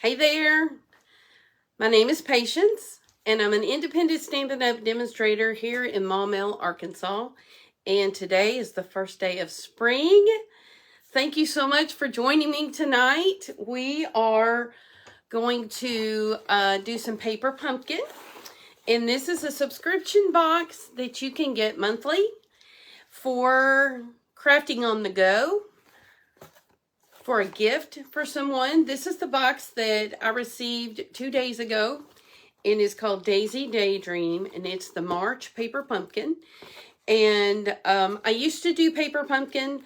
Hey there, my name is Patience, and I'm an independent Stampin' Up! Demonstrator here in Maumelle, Arkansas. And today is the first day of spring. Thank you so much for joining me tonight. We are going to do some paper pumpkin. And this is a subscription box that you can get monthly for crafting on the go. For a gift for someone. This is the box that I received 2 days ago, and it's called Daydream, and it's the March paper pumpkin. And I used to do paper pumpkin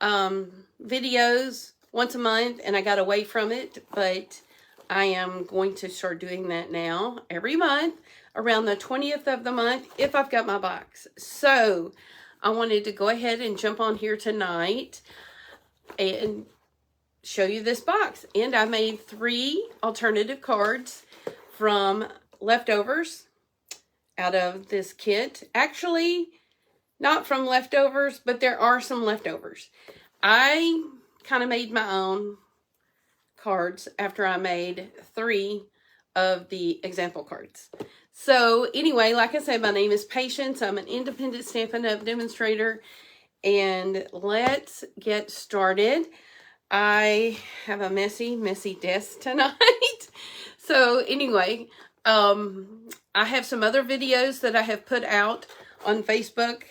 videos once a month, and I got away from it, but I am going to start doing that now every month around the 20th of the month if I've got my box. So I wanted to go ahead and jump on here tonight and show you this box. And I made 3 alternative cards from leftovers out of this kit. Actually, not from leftovers, but there are some leftovers. I kind of made my own cards after I made 3 of the example cards. So anyway, like I said, my name is Patience. I'm an independent Stampin' Up! Demonstrator, and let's get started. I have a messy desk tonight. So anyway, I have some other videos that I have put out on Facebook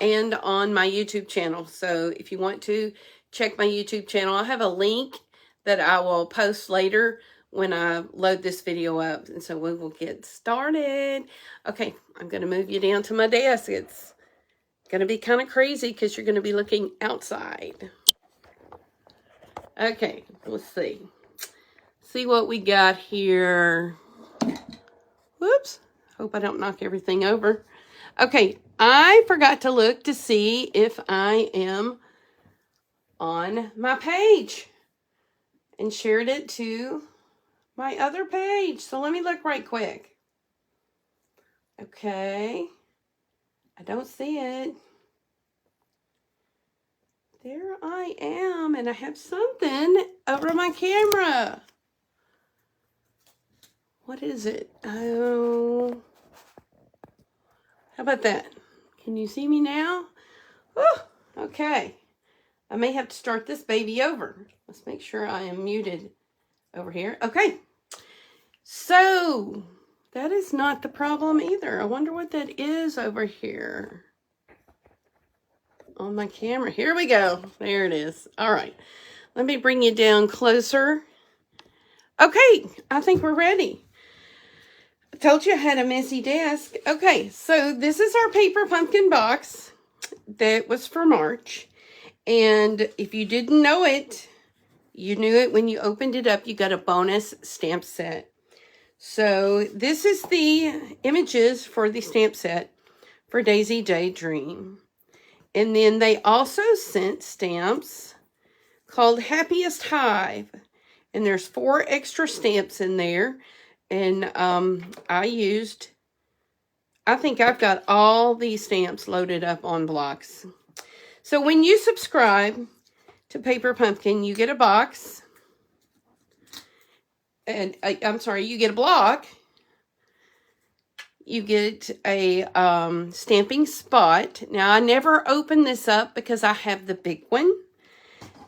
and on my YouTube channel. So if you want to check my YouTube channel, I have a link that I will post later when I load this video up. And so we will get started. Okay, I'm going to move you down to my desk. It's going to be kind of crazy because you're going to be looking outside. Okay, let's see. See what we got here. Whoops. Hope I don't knock everything over. Okay, I forgot to look to see if I am on my page and shared it to my other page. So let me look right quick. Okay. I don't see it. There I am, and I have something over my camera. What is it? Oh, how about that? Can you see me now? Oh, okay. I may have to start this baby over. Let's make sure I am muted over here. Okay. So, that is not the problem either. I wonder what that is over here on my camera. Here we go. There it is. All right. Let me bring you down closer. Okay. I think we're ready. I told you I had a messy desk. Okay. So this is our paper pumpkin box that was for March. And if you didn't know it, you knew it when you opened it up. You got a bonus stamp set. So this is the images for the stamp set for Daydream. And then they also sent stamps called Happiest Hive. And there's 4 extra stamps in there. And I think I've got all these stamps loaded up on blocks. So when you subscribe to Paper Pumpkin, you get a box. And I'm sorry, you get a block. You get a stamping spot. Now, I never open this up because I have the big one.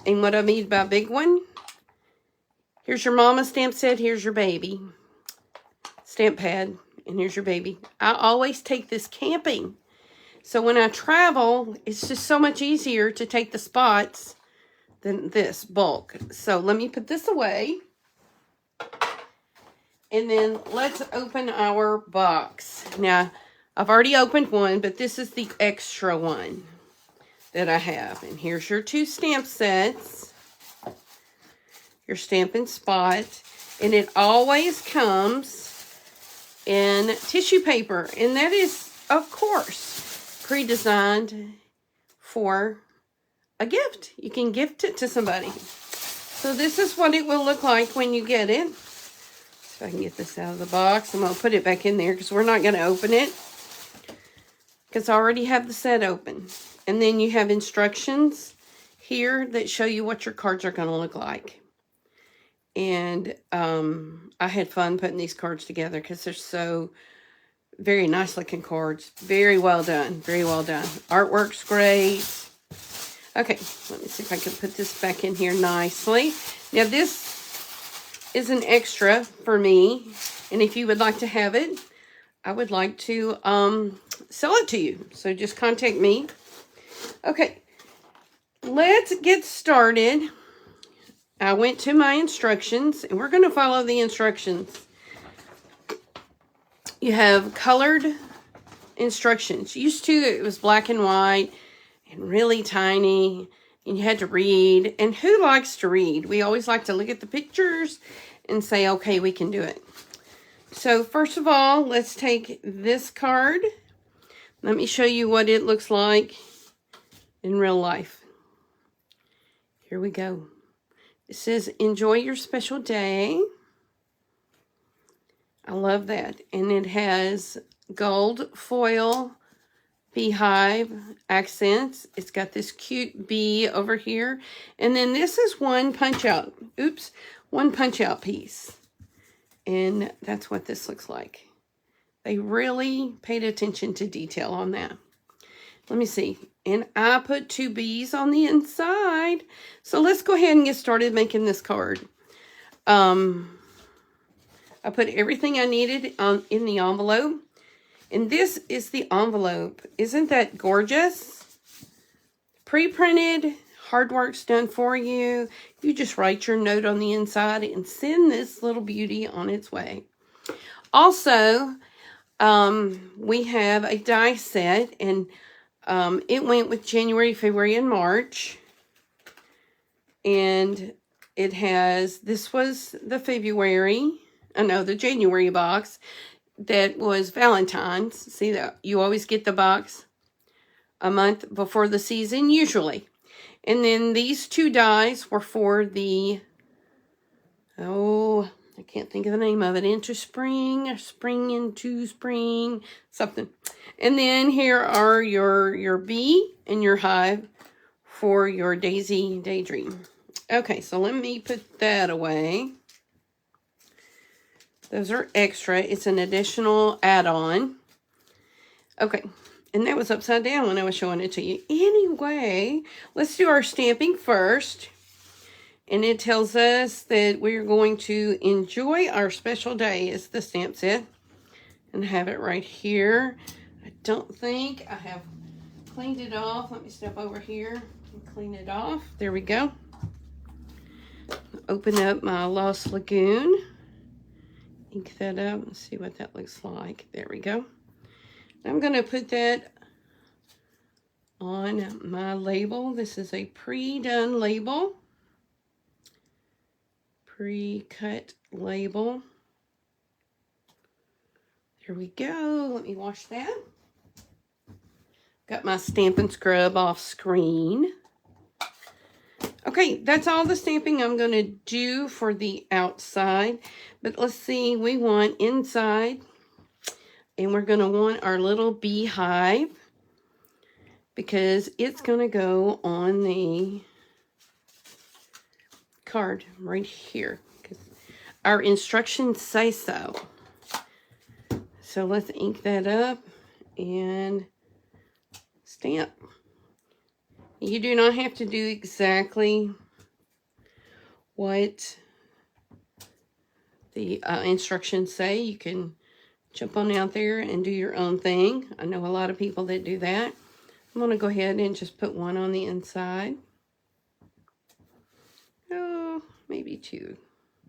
And what I mean by big one, here's your mama stamp set, here's your baby stamp pad, and here's your baby. I always take this camping. So when I travel, it's just so much easier to take the spots than this bulk. So let me put this away. And then let's open our box. Now, I've already opened one, but this is the extra one that I have. And here's your 2 stamp sets. Your stamping spot. And it always comes in tissue paper. And that is, of course, pre-designed for a gift. You can gift it to somebody. So this is what it will look like when you get it. If I can get this out of the box, I'm going to put it back in there because we're not going to open it because I already have the set open. And then you have instructions here that show you what your cards are going to look like. And I had fun putting these cards together because they're so very nice looking cards. Very well done. Very well done. Artwork's great. Okay, let me see if I can put this back in here nicely. Now this is an extra for me. And if you would like to have it, I would like to sell it to you. So just contact me. Okay, let's get started. I went to my instructions, and we're going to follow the instructions. You have colored instructions. Used to, it was black and white and really tiny, and you had to read. And who likes to read? We always like to look at the pictures and say, okay, we can do it. So first of all, let's take this card. Let me show you what it looks like in real life. Here we go. It says, enjoy your special day. I love that. And it has gold foil beehive accents. It's got this cute bee over here. And then this is one punch out. Oops. One punch out piece. And that's what this looks like. They really paid attention to detail on that. Let me see. And I put 2 bees on the inside. So let's go ahead and get started making this card. I put everything I needed in the envelope. And this is the envelope. Isn't that gorgeous? Pre-printed, hard work's done for you. You just write your note on the inside and send this little beauty on its way. Also, we have a die set, and it went with January, February, and March. And it has, this was the the January box that was Valentine's. See that you always get the box a month before the season, usually. And then these 2 dies were for the, I can't think of the name of it, into spring, or spring into spring, something. And then here are your bee and your hive for your Daisy Daydream. Okay, so let me put that away. Those are extra. It's an additional add-on. Okay, and that was upside down when I was showing it to you. Anyway, let's do our stamping first. And it tells us that we're going to enjoy our special day, as the stamp said. And have it right here. I don't think I have cleaned it off. Let me step over here and clean it off. There we go. Open up my Lost Lagoon. Ink that up and see what that looks like. There we go. I'm going to put that on my label. This is a pre-done label. Pre-cut label. There we go. Let me wash that. Got my Stampin' Scrub off screen. Okay, that's all the stamping I'm going to do for the outside. But let's see, we want inside. And we're going to want our little beehive, because it's going to go on the card right here. Because our instructions say so. So let's ink that up and stamp. You do not have to do exactly what the instructions say. You can jump on out there and do your own thing. I know a lot of people that do that. I'm going to go ahead and just put 1 on the inside. Oh, maybe 2.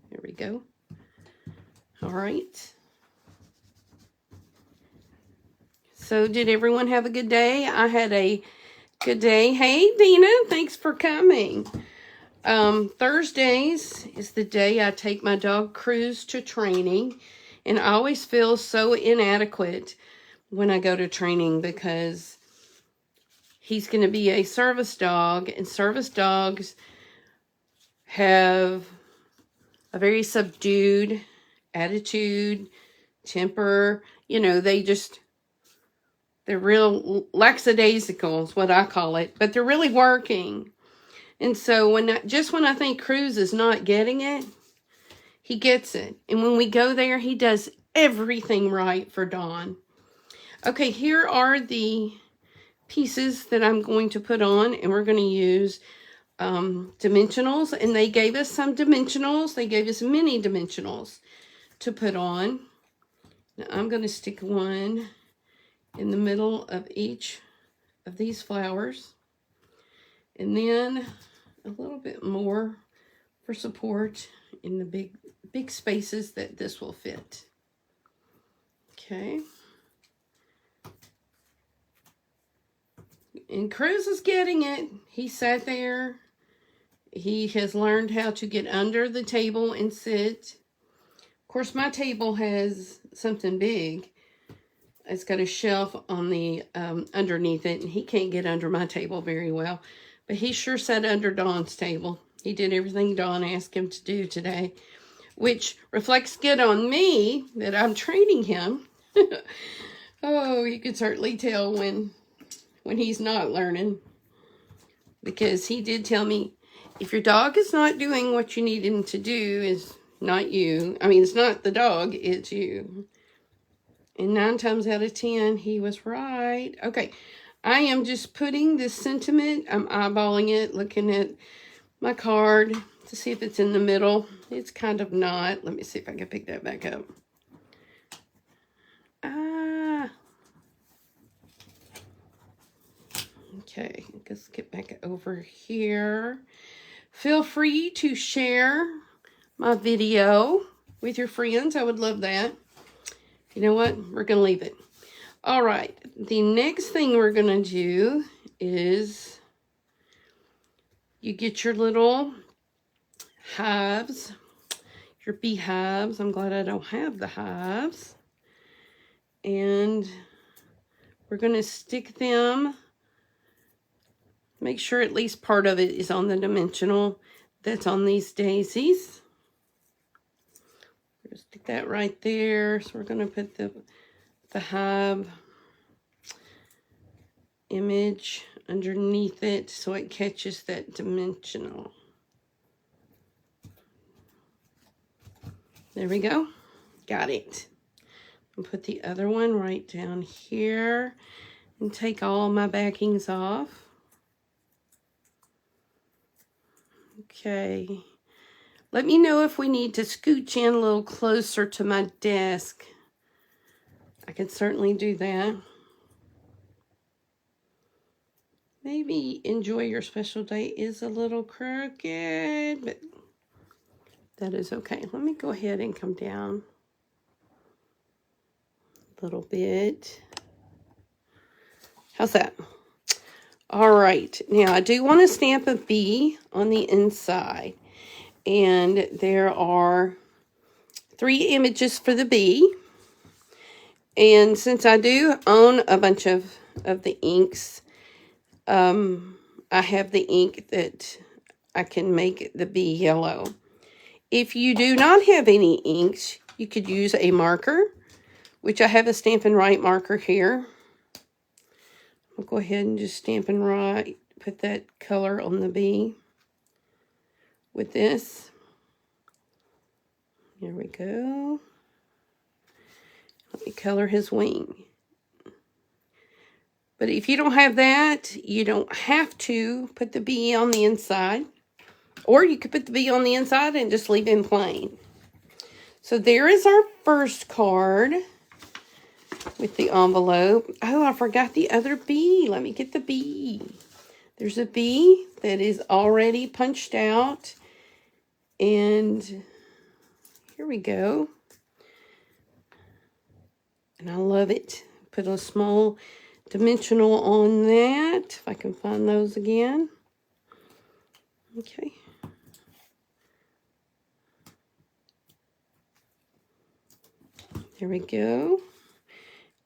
There we go. All right. So did everyone have a good day? I had a good day. Hey, Dina, thanks for coming. Thursdays is the day I take my dog Cruz to training. And I always feel so inadequate when I go to training, because he's going to be a service dog. And service dogs have a very subdued attitude, temper. You know, they're real lackadaisical is what I call it. But they're really working. And so when I think Cruz is not getting it, he gets it. And when we go there, he does everything right for Dawn. Okay, here are the pieces that I'm going to put on, and we're going to use dimensionals, and they gave us some dimensionals. They gave us mini dimensionals to put on. Now I'm going to stick one in the middle of each of these flowers, and then a little bit more for support in the big spaces that this will fit. Okay. And Cruz is getting it. He sat there. He has learned how to get under the table and sit. Of course, my table has something big. It's got a shelf on the underneath it, and he can't get under my table very well. But he sure sat under Dawn's table. He did everything Dawn asked him to do today, which reflects good on me that I'm training him. Oh, you can certainly tell when he's not learning, because he did tell me, if your dog is not doing what you need him to do, it's not you. I mean, it's not the dog, it's you. And 9 times out of 10, he was right. Okay, I am just putting this sentiment, I'm eyeballing it, looking at my card to see if it's in the middle. It's kind of not. Let me see if I can pick that back up. Okay, let's get back over here. Feel free to share my video with your friends. I would love that. You know what? We're going to leave it. All right. The next thing we're going to do is you get your little hives, your beehives. I'm glad I don't have the hives. And we're going to stick them. Make sure at least part of it is on the dimensional that's on these daisies. Just stick that right there. So we're going to put the hive image underneath it so it catches that dimensional. There we go. Got it. I'll put the other one right down here and take all my backings off. Okay, let me know if we need to scooch in a little closer to my desk. I can certainly do that. Maybe Enjoy Your Special Day is a little crooked, but that is okay. Let me go ahead and come down a little bit. How's that? All right, now I do want to stamp a bee on the inside, and there are 3 images for the bee. And since I do own a bunch of the inks, I have the ink that I can make the bee yellow. If you do not have any inks, you could use a marker, which I have a Stampin' Right marker here. I'll go ahead and just Stampin' Right, put that color on the bee with this. There we go. Let me color his wing. But if you don't have that, you don't have to put the bee on the inside. Or you could put the bee on the inside and just leave him plain. So there is our first card with the envelope. Oh, I forgot the other bee. Let me get the bee. There's a bee that is already punched out. And here we go. And I love it. Put a small dimensional on that. If I can find those again. Okay. There we go.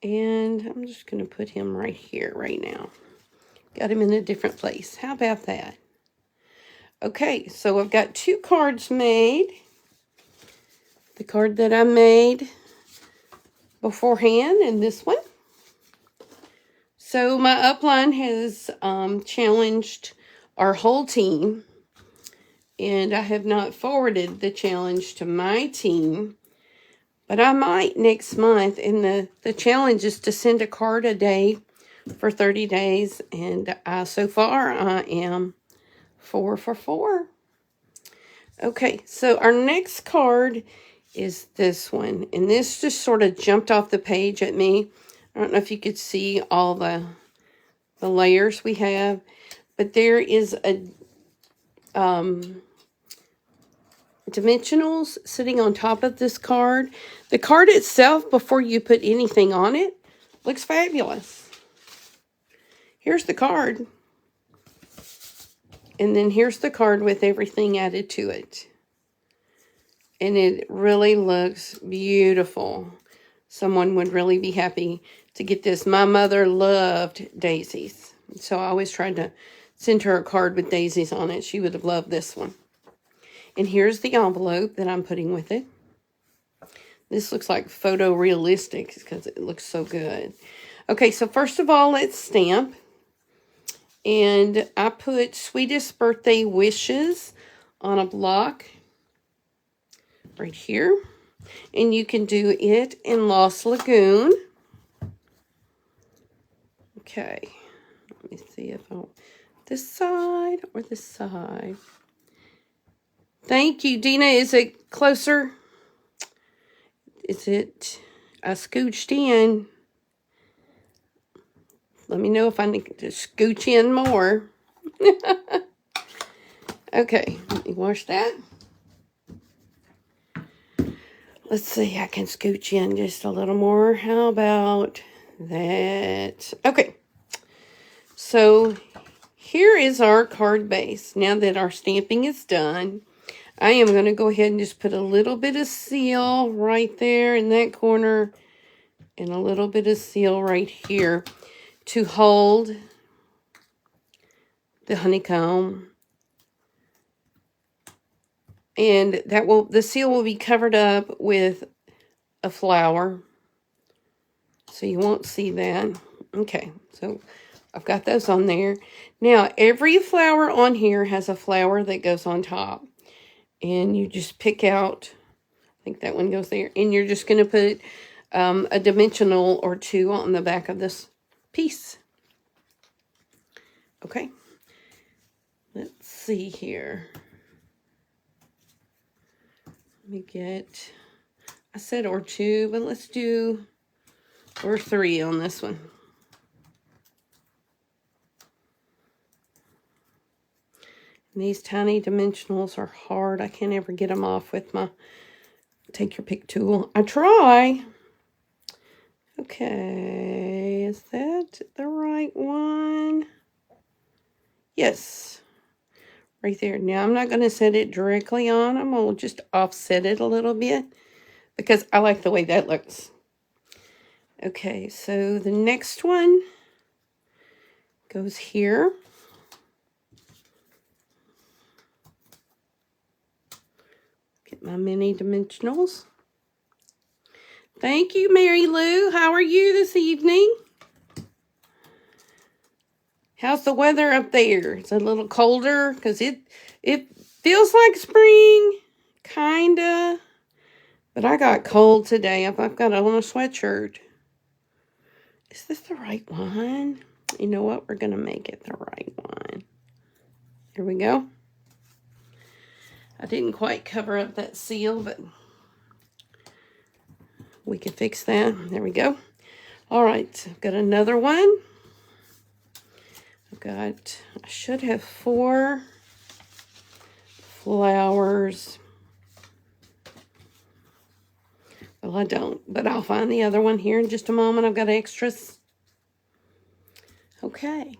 And I'm just going to put him right here, right now. Got him in a different place. How about that? Okay, so I've got 2 cards made. The card that I made beforehand and this one. So my upline has challenged our whole team And I have not forwarded the challenge to my team, but I might next month. And the challenge is to send a card a day for 30 days. And so far, I am 4 for 4. Okay, so our next card is this one. And this just sort of jumped off the page at me. I don't know if you could see all the layers we have. But there is a dimensionals sitting on top of this card. The card itself, before you put anything on it, looks fabulous. Here's the card. And then here's the card with everything added to it. And it really looks beautiful. Someone would really be happy to get this. My mother loved daisies. So I always tried to send her a card with daisies on it. She would have loved this one. And here's the envelope that I'm putting with it. This looks like photorealistic because it looks so good. Okay, so first of all, let's stamp. And I put Sweetest Birthday Wishes on a block right here. And you can do it in Lost Lagoon. Okay, let me see if I'll... This side or this side? Thank you, Dina. Is it closer? Is it? I scooched in. Let me know if I need to scooch in more. Okay, let me wash that. Let's see, I can scooch in just a little more. How about that? Okay, so here is our card base. Now that our stamping is done, I am going to go ahead and just put a little bit of seal right there in that corner and a little bit of seal right here to hold the honeycomb. And that will, the seal will be covered up with a flower, so you won't see that. Okay, so I've got those on there. Now, every flower on here has a flower that goes on top. And you just pick out, I think that one goes there. And you're just going to put a dimensional or two on the back of this piece. Okay. Let's see here. Let me get, I said or two, but let's do or 3 on this one. And these tiny dimensionals are hard. I can't ever get them off with my take your pick tool. I try. Okay, is that the right one? Yes. Right there. Now, I'm not going to set it directly on. I'm going to just offset it a little bit because I like the way that looks. Okay, so the next one goes here. Get my mini dimensionals. Thank you, Mary Lou. How are you this evening? How's the weather up there? It's a little colder because it feels like spring, kinda. But I got cold today. I've got on a sweatshirt. Is this the right one? You know what? We're gonna make it the right one. Here we go. I didn't quite cover up that seal, but we can fix that. There we go. All right, I've got another one. I should have 4 flowers. Well, I don't, but I'll find the other one here in just a moment. I've got extras. Okay.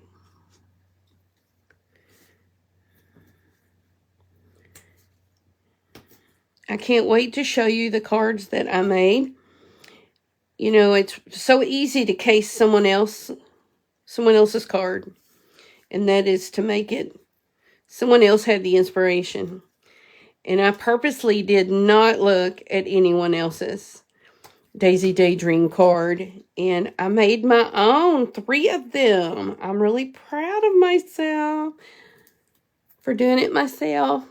I can't wait to show you the cards that I made. You know, it's so easy to case someone else's card. And that is to make it, someone else had the inspiration. And I purposely did not look at anyone else's Daisy Daydream card. And I made my own, 3 of them. I'm really proud of myself for doing it myself.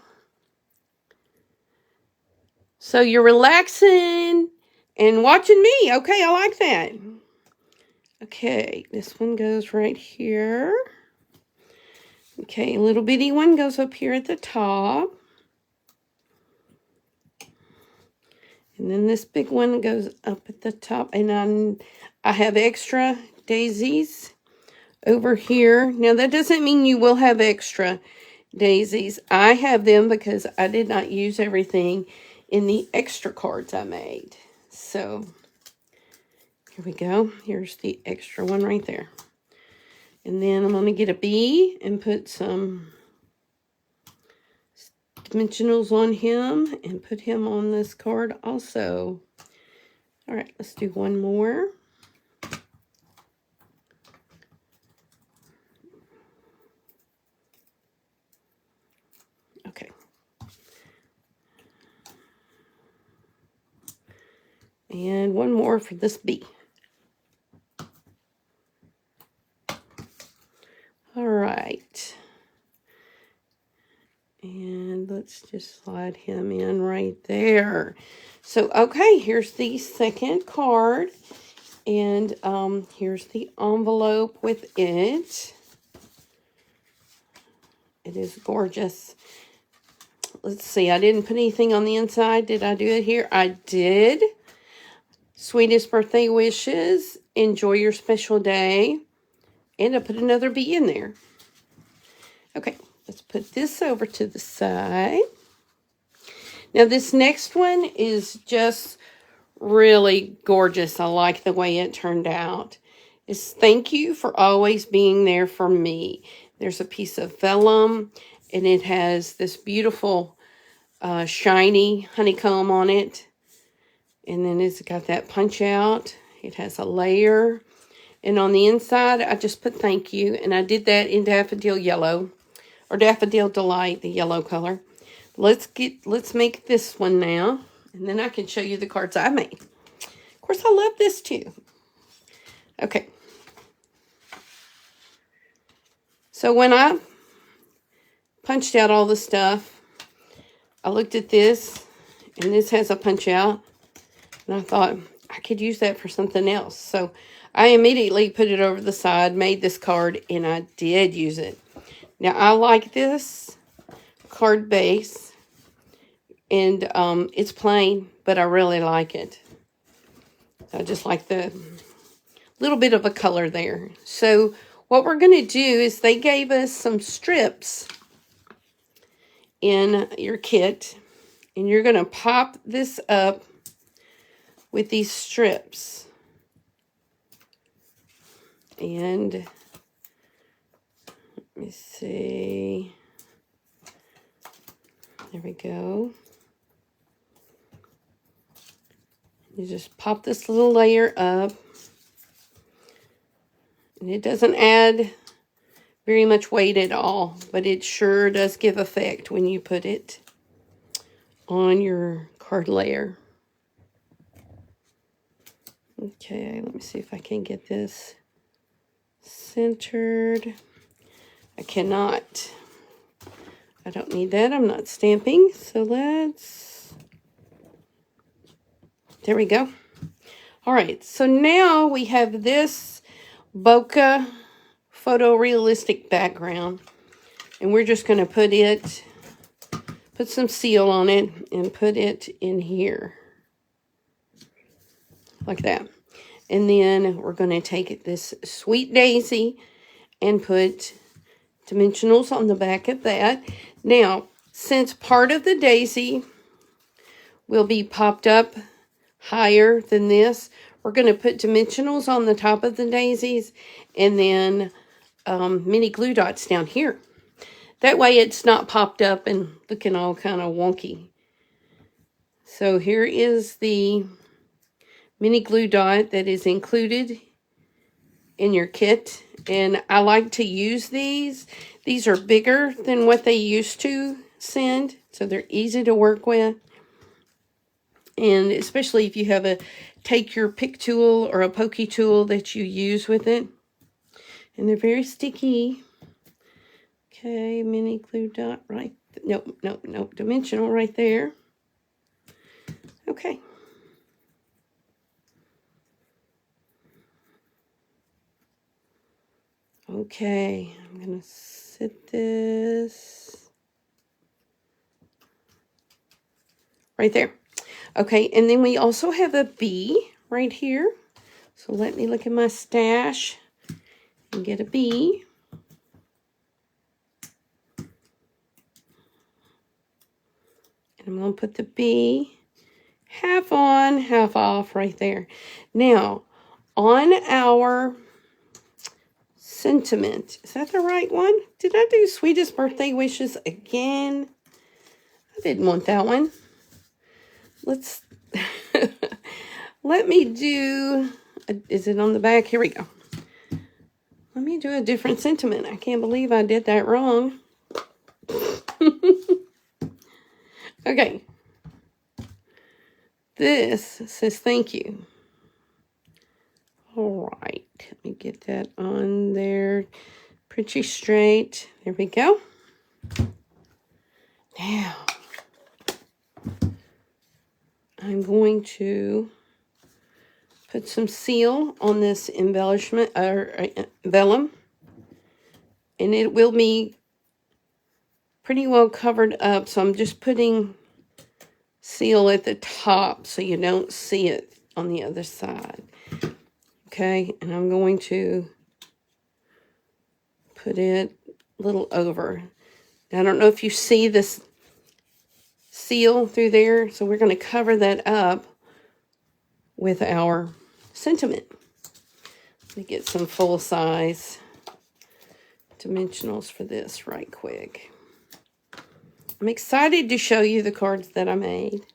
So you're relaxing and watching me. Okay, I like that. Okay, this one goes right here. Okay, a little bitty one goes up here at the top. And then this big one goes up at the top. And I have extra daisies over here. Now, that doesn't mean you will have extra daisies. I have them because I did not use everything in the extra cards I made. So, here we go. Here's the extra one right there. And then I'm going to get a bee and put some dimensionals on him and put him on this card also. All right, let's do one more. Okay. And one more for this bee. All right. And let's just slide him in right there. So, okay, here's the second card. And here's the envelope with it. It is gorgeous. Let's see, I didn't put anything on the inside. Did I do it here? I did. Sweetest birthday wishes. Enjoy your special day. And I put another bee in there. Okay, let's put this over to the side. Now, this next one is just really gorgeous. I like the way it turned out. It's thank you for always being there for me. There's a piece of vellum, and it has this beautiful shiny honeycomb on it. And then it's got that punch out. It has a layer. And on the inside, I just put thank you. And I did that in daffodil yellow. Or daffodil delight, the yellow color. Let's make this one now. And then I can show you the cards I made. Of course, I love this too. Okay. So when I punched out all the stuff, I looked at this, and this has a punch out, and I thought I could use that for something else. So I immediately put it over the side, made this card, and I did use it. Now, I like this card base, and it's plain, but I really like it. I just like the little bit of a color there. So what we're going to do is they gave us some strips in your kit, and you're going to pop this up with these strips. And let me see. There we go. You just pop this little layer up. And it doesn't add very much weight at all, but it sure does give effect when you put it on your card layer. Okay, let me see if I can get this centered. I cannot. I don't need that. I'm not stamping. So there we go. All right, so now we have this bokeh photorealistic background, and we're just going to put some seal on it and put it in here like that. And then we're going to take this sweet daisy and put dimensionals on the back of that. Now, since part of the daisy will be popped up higher than this, we're going to put dimensionals on the top of the daisies and then mini glue dots down here. That way it's not popped up and looking all kind of wonky. So here is the mini glue dot that is included in your kit. And I like to use these. These are bigger than what they used to send, so they're easy to work with. And especially if you have a take your pick tool or a pokey tool that you use with it. And they're very sticky. Okay, mini glue dot right. Nope, dimensional right there. Okay. Okay, I'm going to sit this right there. Okay, and then we also have a bee right here. So let me look at my stash and get a bee. And I'm going to put the bee half on, half off right there. Now, on our sentiment, is that the right one? Did I do sweetest birthday wishes again? I didn't want that one. Let's, let me do, is it on the back? Here we go. Let me do a different sentiment. I can't believe I did that wrong. Okay. This says thank you. All right. Let me get that on there. Pretty straight. There we go. Now, I'm going to put some seal on this embellishment, or vellum. And it will be pretty well covered up. So I'm just putting seal at the top so you don't see it on the other side. Okay, and I'm going to put it a little over. Now, I don't know if you see this seal through there, so we're going to cover that up with our sentiment. Let me get some full-size dimensionals for this right quick. I'm excited to show you the cards that I made.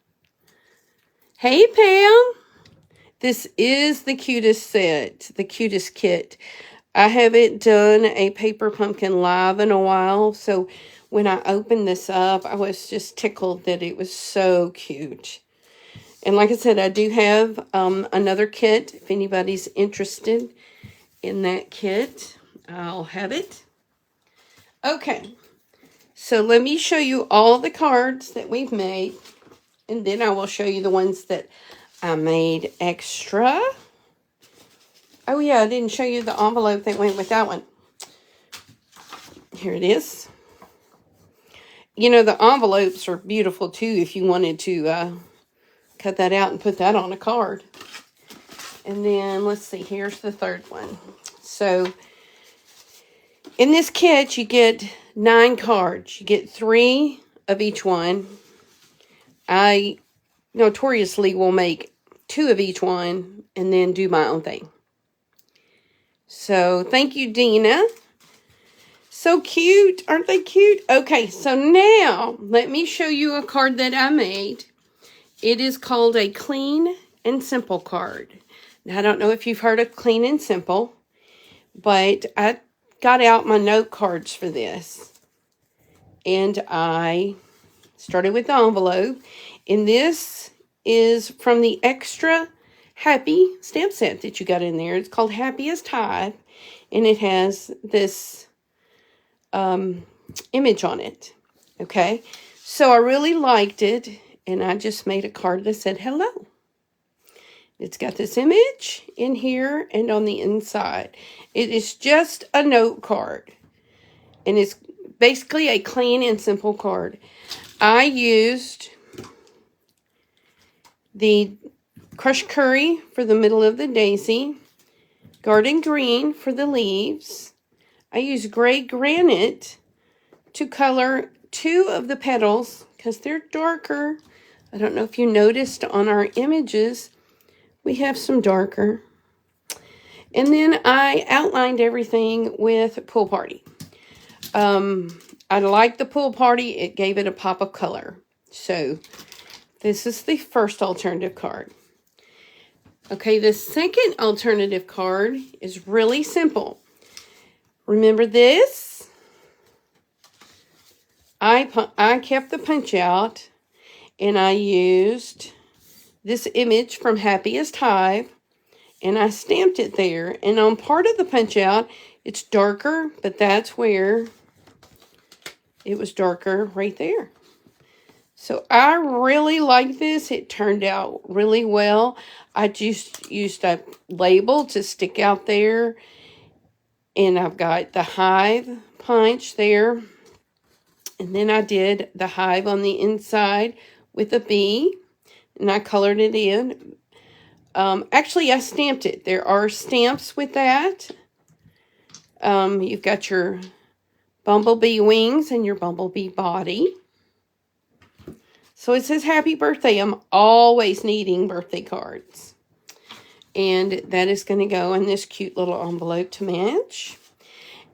Hey, Pam! This is the cutest set, the cutest kit. I haven't done a paper pumpkin live in a while, so when I opened this up, I was just tickled that it was so cute. And like I said, I do have another kit. If anybody's interested in that kit, I'll have it. Okay, so let me show you all the cards that we've made, and then I will show you the ones that I made extra. Oh yeah, I didn't show you the envelope that went with that one. Here it is. You know, the envelopes are beautiful too if you wanted to cut that out and put that on a card. And then, let's see, here's the third one. So, in this kit, you get 9 cards. You get 3 of each one. I notoriously will make 2 of each one and then do my own thing. So, thank you, Dina. So cute. Aren't they cute? Okay, so now, let me show you a card that I made. It is called a Clean and Simple card. Now, I don't know if you've heard of Clean and Simple, but I got out my note cards for this. And I started with the envelope. And this is from the extra Happy stamp set that you got in there. It's called Happiest Hive. And it has this image on it. Okay. So I really liked it. And I just made a card that said hello. It's got this image in here and on the inside. It is just a note card. And it's basically a clean and simple card. I used the crushed curry for the middle of the daisy. Garden green for the leaves. I used gray granite to color 2 of the petals because they're darker. I don't know if you noticed on our images, we have some darker. And then I outlined everything with Pool Party. I liked the Pool Party. It gave it a pop of color. So this is the first alternative card. Okay, the second alternative card is really simple. Remember this? I kept the punch out and I used this image from Happiest Hive and I stamped it there. And on part of the punch out, it's darker, but that's where it was darker right there. So I really like this. It turned out really well. I just used a label to stick out there. And I've got the hive punch there. And then I did the hive on the inside with a bee. And I colored it in. Actually, I stamped it. There are stamps with that. You've got your bumblebee wings and your bumblebee body. So it says happy birthday. I'm always needing birthday cards. And that is going to go in this cute little envelope to match.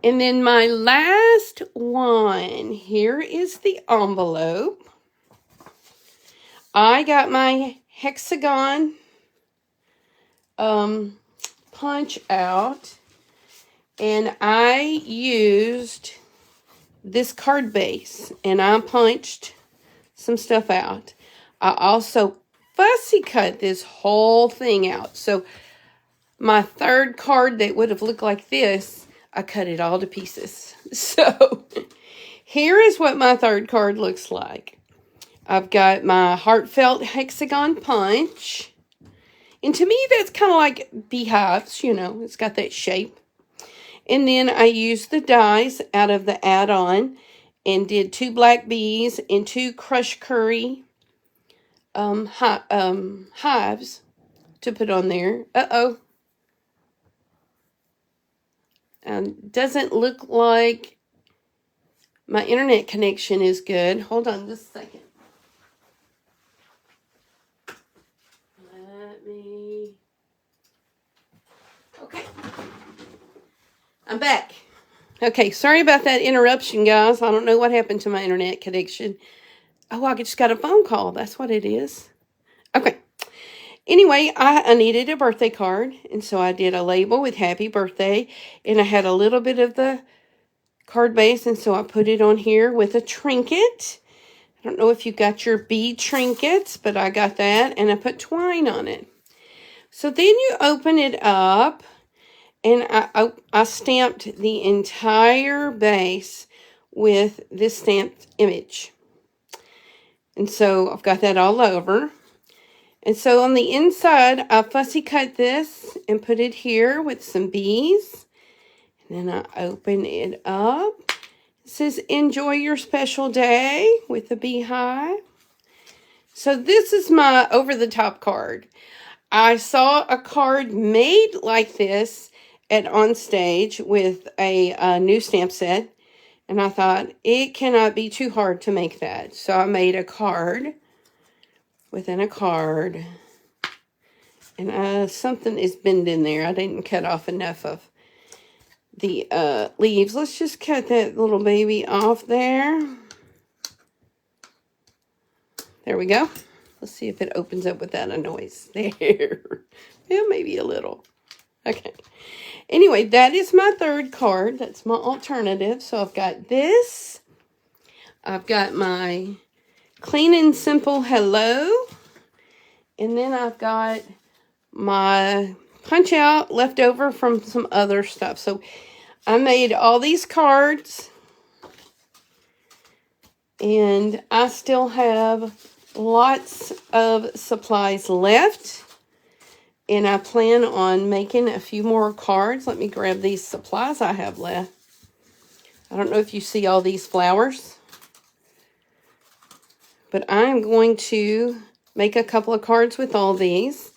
And then my last one, here is the envelope. I got my hexagon punch out. And I used this card base. And I punched some stuff out. I also fussy cut this whole thing out. So my third card that would have looked like this, I cut it all to pieces. So here is what my third card looks like. I've got my heartfelt hexagon punch. And to me, that's kind of like beehives, you know, it's got that shape. And then I used the dies out of the add-on and did 2 black bees and 2 crushed curry hives to put on there. Doesn't look like my internet connection is good. Hold on just a second. Okay. I'm back. Okay, sorry about that interruption, guys. I don't know what happened to my internet connection. Oh, I just got a phone call. That's what it is. Okay. Anyway, I needed a birthday card, and so I did a label with happy birthday, and I had a little bit of the card base, and so I put it on here with a trinket. I don't know if you got your bead trinkets, but I got that, and I put twine on it. So then you open it up, and I stamped the entire base with this stamped image. And so I've got that all over. And so on the inside, I fussy cut this and put it here with some bees. And then I open it up. It says, enjoy your special day with a beehive. So this is my over-the-top card. I saw a card made like this at OnStage with a new stamp set. And I thought, it cannot be too hard to make that. So I made a card within a card. And something is bending there. I didn't cut off enough of the leaves. Let's just cut that little baby off there. There we go. Let's see if it opens up without a noise. There. Yeah, maybe a little. Okay. Anyway, that is my third card. That's my alternative. So I've got this. I've got my clean and simple hello. And then I've got my punch out left over from some other stuff. So I made all these cards. And I still have lots of supplies left. And I plan on making a few more cards. Let me grab these supplies I have left. I don't know if you see all these flowers. But I'm going to make a couple of cards with all these.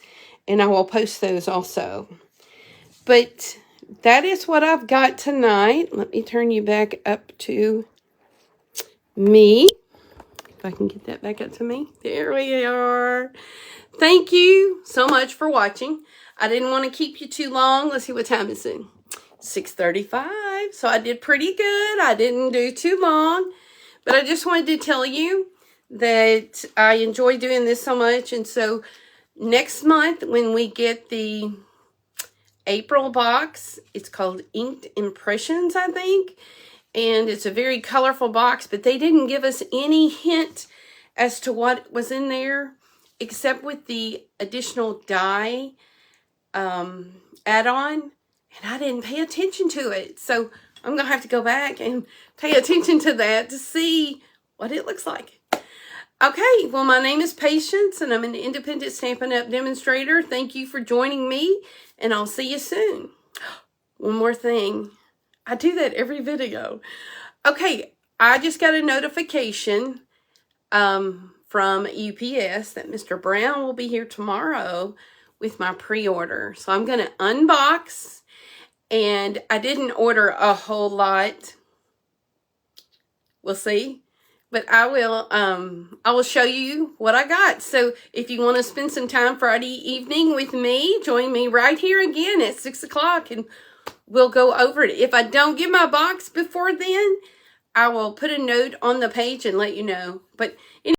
And I will post those also. But that is what I've got tonight. Let me turn you back up to me. If I can get that back up to me. There we are. Thank you so much for watching. I didn't want to keep you too long. Let's see what time is it. 6:35. So I did pretty good. I didn't do too long. But I just wanted to tell you that I enjoy doing this so much. And so next month when we get the April box, it's called Inked Impressions, I think. And it's a very colorful box. But they didn't give us any hint as to what was in there, except with the additional die add-on, and I didn't pay attention to it. So I'm going to have to go back and pay attention to that to see what it looks like. Okay, well, my name is Patience, and I'm an independent Stampin' Up! Demonstrator. Thank you for joining me, and I'll see you soon. One more thing. I do that every video. Okay, I just got a notification from UPS that Mr. Brown will be here tomorrow with my pre-order. So I'm going to unbox, and I didn't order a whole lot. We'll see. But I will show you what I got. So if you want to spend some time Friday evening with me, join me right here again at 6 o'clock and we'll go over it. If I don't get my box before then, I will put a note on the page and let you know. But anyway,